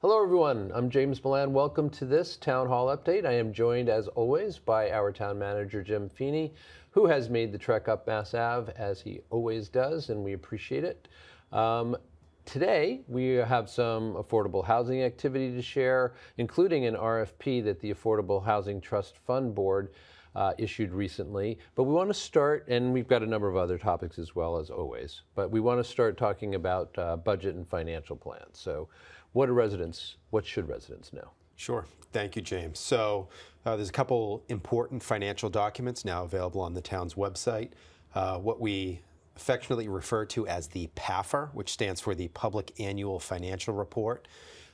Hello everyone, I'm James Milan. Welcome to this Town Hall update. I am joined as always by our Town Manager Jim Feeney, who has made the trek up Mass Ave as he always does, and we appreciate it. Today we have some affordable housing activity to share, including an RFP that the Affordable Housing Trust Fund Board issued recently. But we want to start, and we've got a number of other topics as well as always, but we want to start talking about budget and financial plans. So what should residents know? Sure. Thank you, James. So there's a couple important financial documents now available on the town's website. What we affectionately refer to as the PAFR, which stands for the Public Annual Financial Report.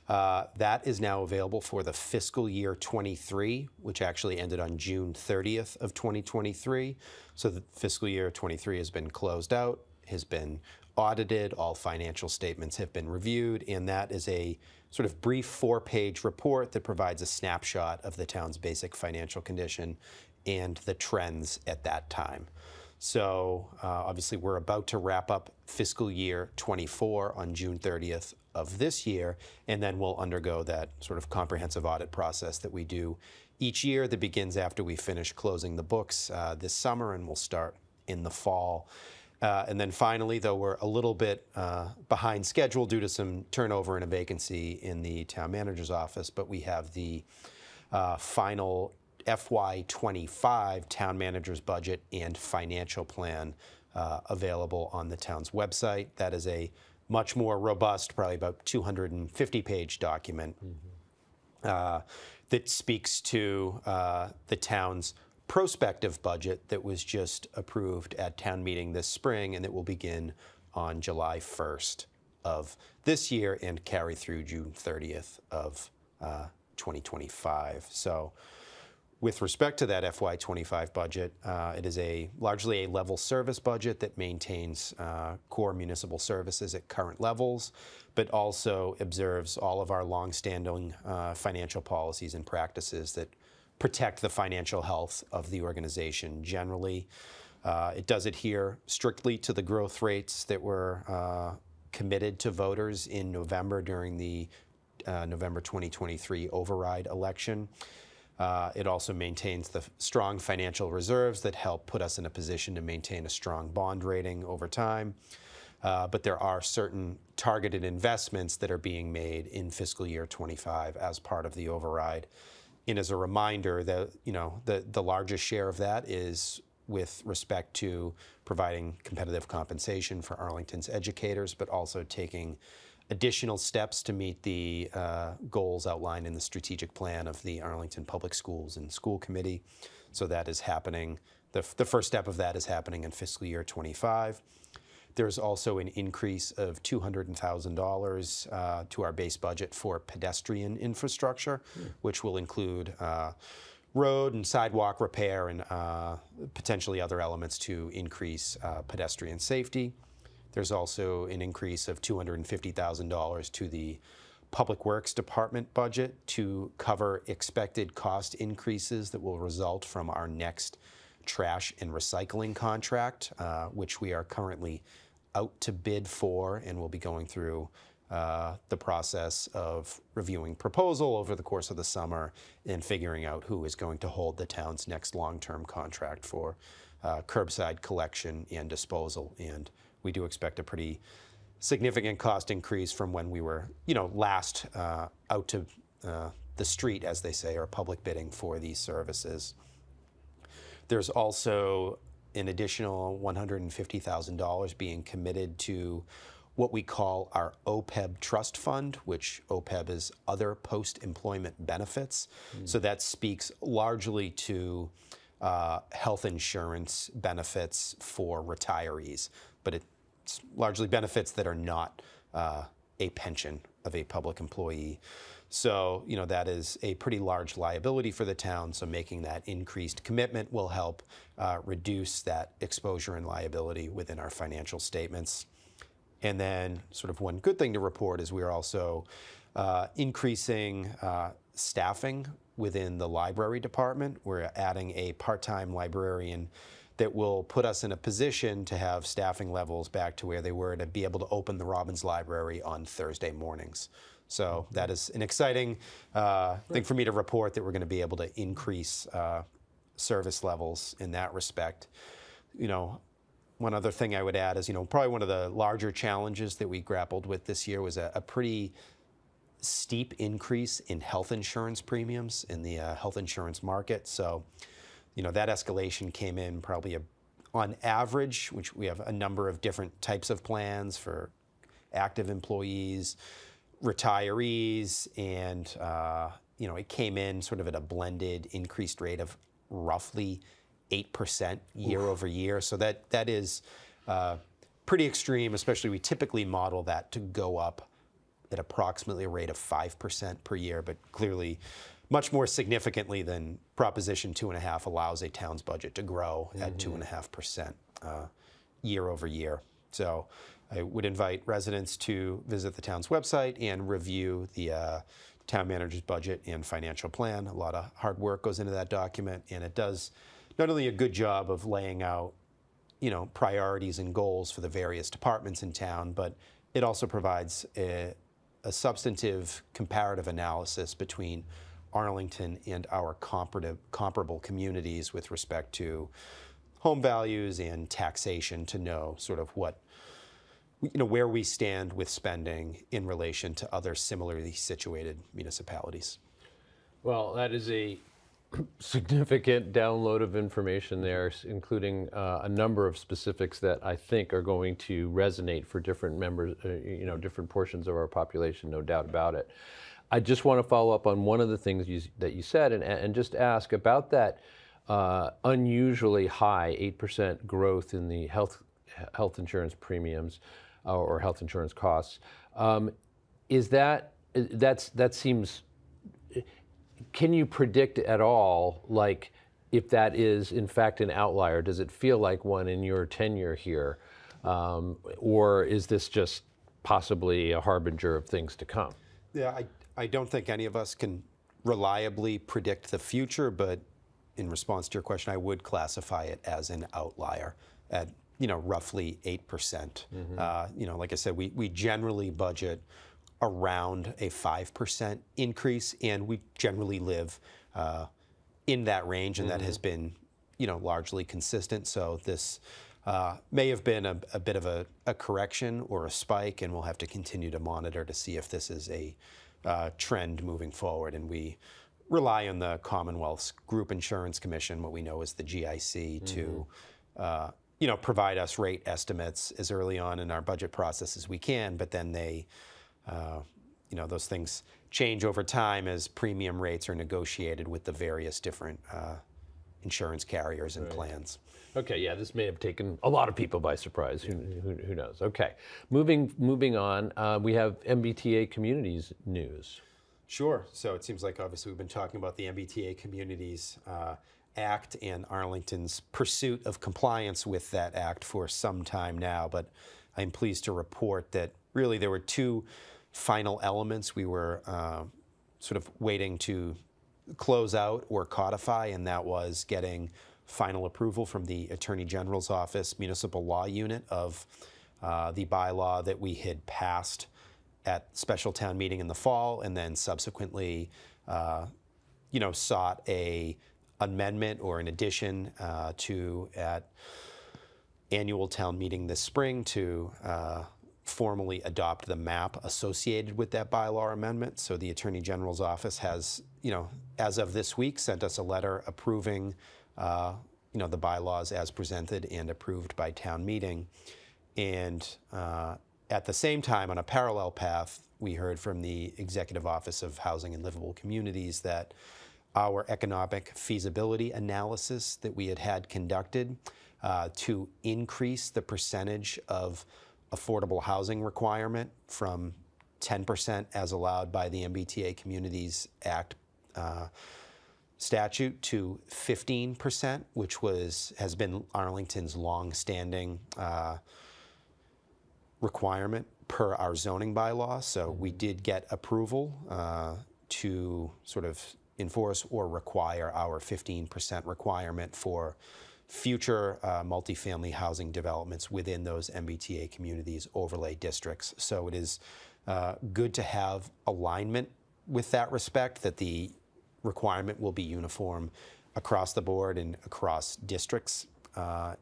That is now available for the fiscal year 23, which actually ended on June 30th of 2023. So the fiscal year 23 has been closed out, has been audited, all financial statements have been reviewed, and that is a sort of brief 4-page report that provides a snapshot of the town's basic financial condition and the trends at that time. So obviously we're about to wrap up fiscal year 24 on June 30th of this year, and then we'll undergo that sort of comprehensive audit process that we do each year that begins after we finish closing the books this summer, and we'll start in the fall. And then finally, though we're a little bit behind schedule due to some turnover and a vacancy in the town manager's office, but we have the final FY25 town manager's budget and financial plan available on the town's website. That is a much more robust, probably about 250-page document that speaks to the town's prospective budget that was just approved at town meeting this spring, and that will begin on July 1st of this year and carry through June 30th of 2025. So with respect to that FY25 budget, it is largely a level service budget that maintains core municipal services at current levels, but also observes all of our longstanding financial policies and practices that protect the financial health of the organization generally. It does adhere strictly to the growth rates that were committed to voters in November during the November 2023 override election. It also maintains the strong financial reserves that help put us in a position to maintain a strong bond rating over time. But there are certain targeted investments that are being made in fiscal year 25 as part of the override. And as a reminder, the largest share of that is with respect to providing competitive compensation for Arlington's educators, but also taking additional steps to meet the goals outlined in the strategic plan of the Arlington Public Schools and School Committee. So that is happening. The first step of that is happening in fiscal year 25. There's also an increase of $200,000 to our base budget for pedestrian infrastructure, which will include road and sidewalk repair and potentially other elements to increase pedestrian safety. There's also an increase of $250,000 to the Public Works Department budget to cover expected cost increases that will result from our next trash and recycling contract, which we are currently out to bid for, and we'll be going through the process of reviewing proposal over the course of the summer and figuring out who is going to hold the town's next long-term contract for curbside collection and disposal. And we do expect a pretty significant cost increase from when we were, last out to the street, as they say, or public bidding for these services. There's also an additional $150,000 being committed to what we call our OPEB trust fund, which OPEB is other post-employment benefits. So that speaks largely to health insurance benefits for retirees, but it's largely benefits that are not a pension of a public employee. So, that is a pretty large liability for the town, so making that increased commitment will help reduce that exposure and liability within our financial statements. And then sort of one good thing to report is we're also increasing staffing within the library department. We're adding a part-time librarian that will put us in a position to have staffing levels back to where they were to be able to open the Robbins Library on Thursday mornings. So that is an exciting thing for me to report, that we're going to be able to increase service levels in that respect. One other thing I would add is, probably one of the larger challenges that we grappled with this year was a pretty steep increase in health insurance premiums in the health insurance market. So, that escalation came in probably on average, which we have a number of different types of plans for active employees, retirees, and it came in sort of at a blended increased rate of roughly 8% year over year. So that is pretty extreme, especially we typically model that to go up at approximately a rate of 5% per year, but clearly much more significantly than Proposition 2.5 allows a town's budget to grow at 2.5% year over year. So I would invite residents to visit the town's website and review the town manager's budget and financial plan. A lot of hard work goes into that document, and it does not only a good job of laying out, priorities and goals for the various departments in town, but it also provides a substantive comparative analysis between Arlington and our comparable communities with respect to home values and taxation, to know sort of what, where we stand with spending in relation to other similarly situated municipalities. Well, that is a significant download of information there, including a number of specifics that I think are going to resonate for different members, different portions of our population, no doubt about it. I just want to follow up on one of the things that you said, and just ask about that unusually high 8% growth in the health insurance premiums or health insurance costs. That seems? Can you predict at all, like, if that is in fact an outlier? Does it feel like one in your tenure here, or is this just possibly a harbinger of things to come? Yeah, I don't think any of us can reliably predict the future, but in response to your question, I would classify it as an outlier at roughly 8%. Like I said, we generally budget around a 5% increase, and we generally live in that range, and that has been largely consistent. So this may have been a bit of a correction or a spike, and we'll have to continue to monitor to see if this is a trend moving forward. And we rely on the Commonwealth's Group Insurance Commission, what we know as the GIC, to provide us rate estimates as early on in our budget process as we can, but then they those things change over time as premium rates are negotiated with the various different insurance carriers and plans. Okay, yeah, this may have taken a lot of people by surprise. Who knows? Okay, moving on. We have MBTA Communities news. Sure. So it seems like obviously we've been talking about the MBTA Communities Act and Arlington's pursuit of compliance with that act for some time now. But I'm pleased to report that really there were two final elements we were sort of waiting to close out or codify, and that was getting final approval from the Attorney General's Office Municipal Law Unit of the bylaw that we had passed at special town meeting in the fall, and then subsequently sought a amendment or an addition to at annual town meeting this spring to formally adopt the map associated with that bylaw amendment. So the Attorney General's Office has, as of this week, sent us a letter approving, the bylaws as presented and approved by town meeting. And at the same time, on a parallel path, we heard from the Executive Office of Housing and Livable Communities that our economic feasibility analysis that we had conducted to increase the percentage of affordable housing requirement from 10% as allowed by the MBTA Communities Act statute to 15%, which has been Arlington's long-standing requirement per our zoning bylaw. So we did get approval to sort of enforce or require our 15% requirement for future multifamily housing developments within those MBTA Communities Overlay Districts. So it is good to have alignment with that respect, that the requirement will be uniform across the board and across districts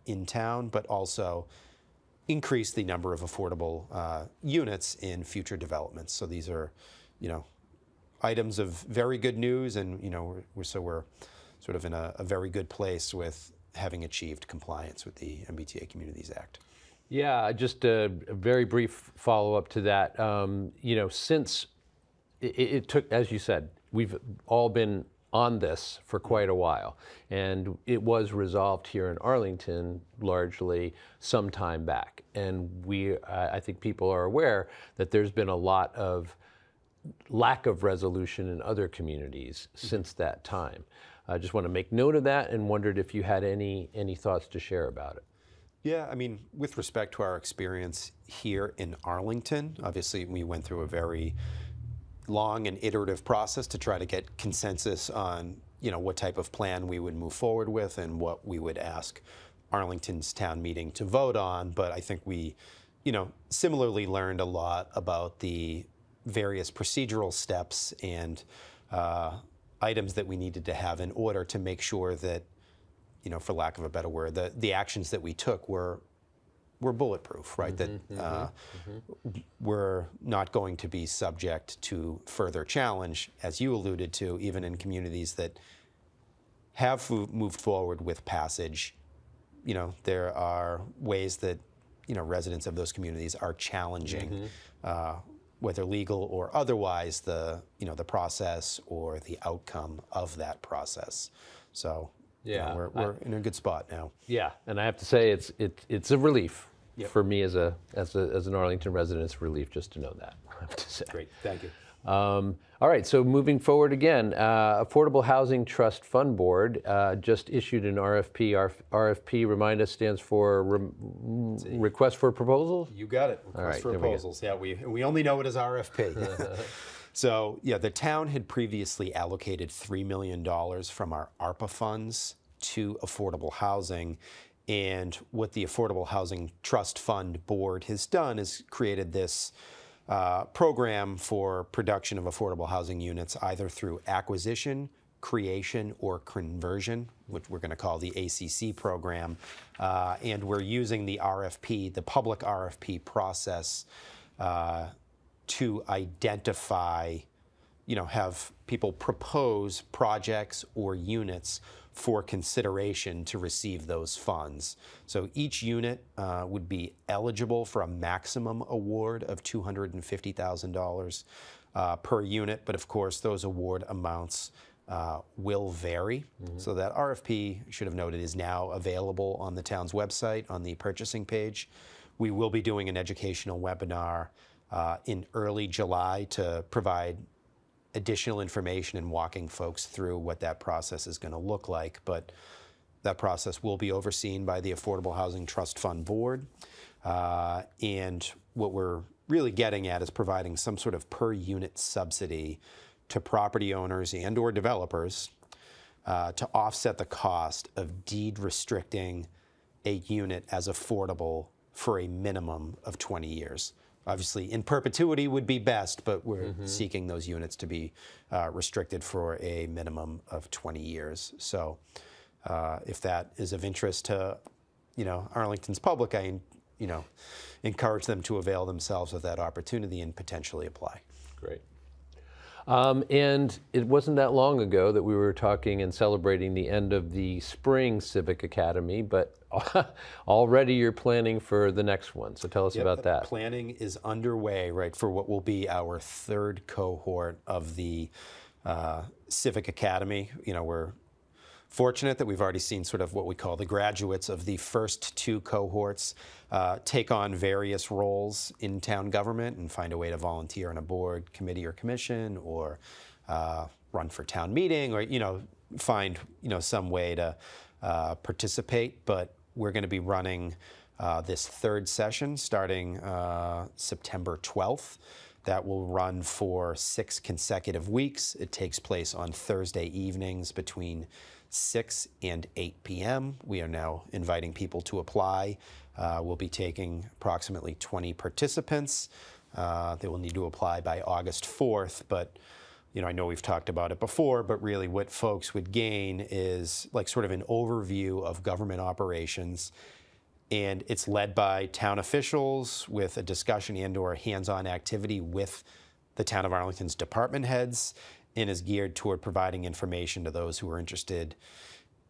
in town, but also increase the number of affordable units in future developments. So these are, items of very good news, and we're sort of in a very good place with having achieved compliance with the MBTA Communities Act. Yeah, just a very brief follow-up to that. Since it took, as you said, we've all been on this for quite a while, and it was resolved here in Arlington largely some time back. And I think people are aware that there's been a lot of lack of resolution in other communities since that time. I just want to make note of that and wondered if you had any thoughts to share about it. Yeah, I mean, with respect to our experience here in Arlington, obviously we went through a very long and iterative process to try to get consensus on, what type of plan we would move forward with and what we would ask Arlington's town meeting to vote on. But I think we, similarly learned a lot about the various procedural steps and items that we needed to have in order to make sure that, for lack of a better word, the actions that we took were bulletproof, right? That we're not going to be subject to further challenge, as you alluded to, even in communities that have moved forward with passage. There are ways that, residents of those communities are challenging, whether legal or otherwise, the process or the outcome of that process. So yeah, we're in a good spot now. Yeah, and I have to say it's a relief for me as an Arlington resident. It's a relief just to know that. I have to say. Great, thank you. All right, so moving forward again, Affordable Housing Trust Fund Board just issued an RFP. RFP, remind us, stands for Request for Proposals? You got it. Request for Proposals. Yeah, we only know it as RFP. So yeah, the town had previously allocated $3 million from our ARPA funds to affordable housing. And what the Affordable Housing Trust Fund Board has done is created this program for production of affordable housing units, either through acquisition, creation, or conversion, which we're going to call the ACC program. And we're using the RFP, the public RFP process, to identify, have people propose projects or units for consideration to receive those funds. So each unit would be eligible for a maximum award of $250,000 per unit, but of course those award amounts will vary. So that RFP, I should have noted, is now available on the town's website on the purchasing page. We will be doing an educational webinar in early July to provide additional information and walking folks through what that process is going to look like. But that process will be overseen by the Affordable Housing Trust Fund Board. And what we're really getting at is providing some sort of per unit subsidy to property owners and or developers to offset the cost of deed restricting a unit as affordable for a minimum of 20 years. Obviously, in perpetuity would be best, but we're seeking those units to be restricted for a minimum of 20 years. So if that is of interest to, Arlington's public, I, encourage them to avail themselves of that opportunity and potentially apply. Great. And it wasn't that long ago that we were talking and celebrating the end of the spring Civic Academy, but already you're planning for the next one. So tell us about that. Planning is underway, right, for what will be our third cohort of the Civic Academy. We're fortunate that we've already seen sort of what we call the graduates of the first two cohorts take on various roles in town government and find a way to volunteer on a board, committee, or commission, or run for town meeting, or find some way to participate. But we're going to be running this third session starting September 12th. That will run for 6 consecutive weeks. It takes place on Thursday evenings between 6 and 8 p.m. We are now inviting people to apply. We'll be taking approximately 20 participants. They will need to apply by August 4th, but I know we've talked about it before, but really what folks would gain is like sort of an overview of government operations, and it's led by town officials with a discussion and/or hands-on activity with the town of Arlington's department heads, and is geared toward providing information to those who are interested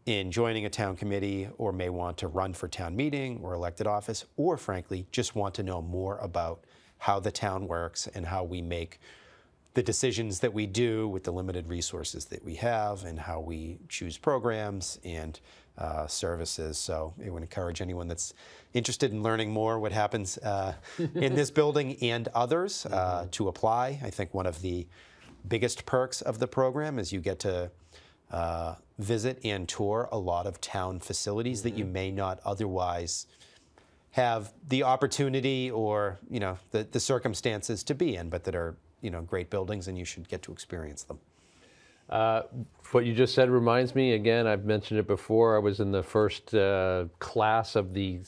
in joining a town committee or may want to run for town meeting or elected office, or frankly, just want to know more about how the town works and how we make the decisions that we do with the limited resources that we have and how we choose programs and services. So I would encourage anyone that's interested in learning more what happens in this building and others to apply. I think one of the biggest perks of the program is you get to visit and tour a lot of town facilities that you may not otherwise have the opportunity or the circumstances to be in, but that are great buildings, and you should get to experience them. What you just said reminds me, again, I've mentioned it before, I was in the first class of the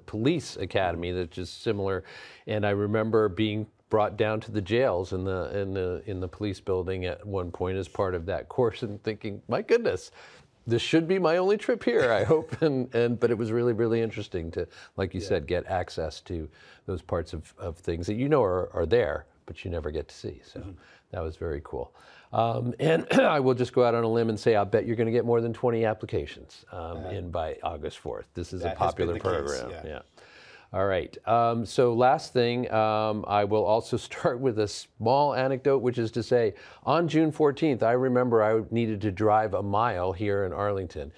police academy, that's just similar, and I remember being brought down to the jails in the police building at one point as part of that course, and thinking, my goodness, this should be my only trip here, I hope. But it was really, really interesting to, like you said, get access to those parts of things that are there, but you never get to see. So that was very cool. And I will just go out on a limb and say, I'll bet you're going to get more than 20 applications in by August 4th. This is a popular program. Case, yeah. All right. So last thing, I will also start with a small anecdote, which is to say, on June 14th, I remember I needed to drive a mile here in Arlington.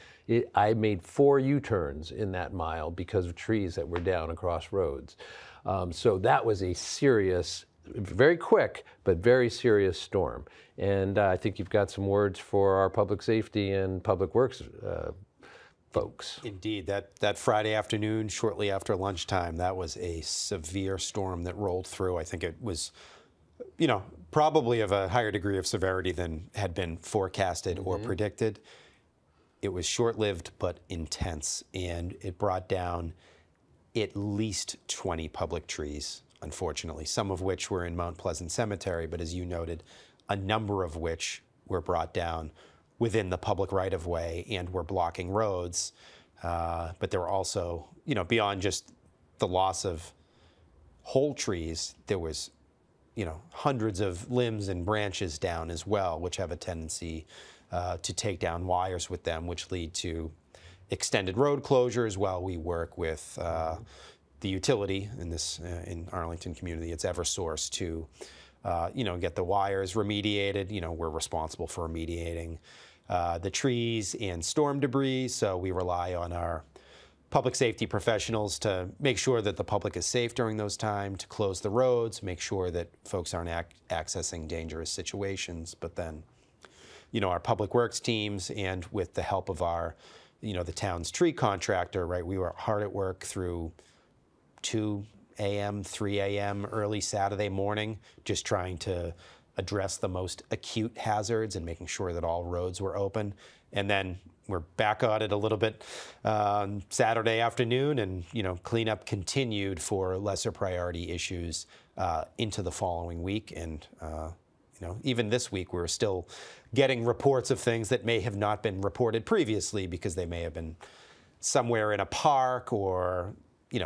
I made 4 U-turns in that mile because of trees that were down across roads. So that was a serious, very quick, but very serious storm. And I think you've got some words for our public safety and public works folks. Indeed, that Friday afternoon, shortly after lunchtime, that was a severe storm that rolled through. I think it was, probably of a higher degree of severity than had been forecasted or predicted. It was short-lived but intense, and it brought down at least 20 public trees, unfortunately, some of which were in Mount Pleasant Cemetery, but as you noted, a number of which were brought down within the public right-of-way and were blocking roads. But there were also, beyond just the loss of whole trees, there was, hundreds of limbs and branches down as well, which have a tendency to take down wires with them, which lead to extended road closures while we work with the utility in Arlington community. It's Eversource to, get the wires remediated. We're responsible for remediating the trees and storm debris, so we rely on our public safety professionals to make sure that the public is safe during those times, to close the roads, make sure that folks aren't accessing dangerous situations. But then, our public works teams, and with the help of our, the town's tree contractor, right, we were hard at work through 2 a.m., 3 a.m., early Saturday morning, just trying to address the most acute hazards and making sure that all roads were open. And then we're back at it a little bit Saturday afternoon, and cleanup continued for lesser priority issues into the following week. And even this week, we're still getting reports of things that may have not been reported previously because they may have been somewhere in a park, or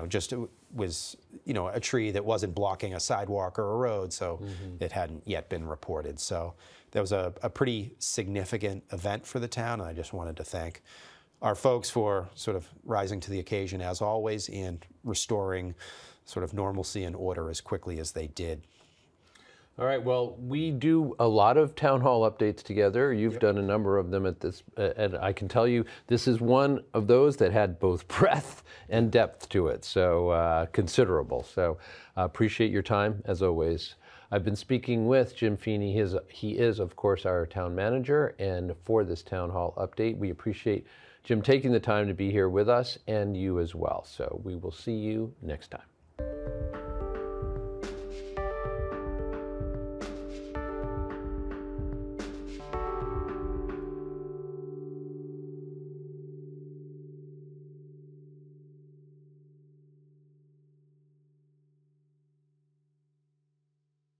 just was a tree that wasn't blocking a sidewalk or a road, so it hadn't yet been reported. So that was a pretty significant event for the town, and I just wanted to thank our folks for sort of rising to the occasion as always and restoring sort of normalcy and order as quickly as they did. All right, well, we do a lot of town hall updates together. You've done a number of them at this, and I can tell you this is one of those that had both breadth and depth to it, so considerable. So appreciate your time, as always. I've been speaking with Jim Feeney. He is, of course, our town manager, and for this town hall update, we appreciate Jim taking the time to be here with us, and you as well. So we will see you next time.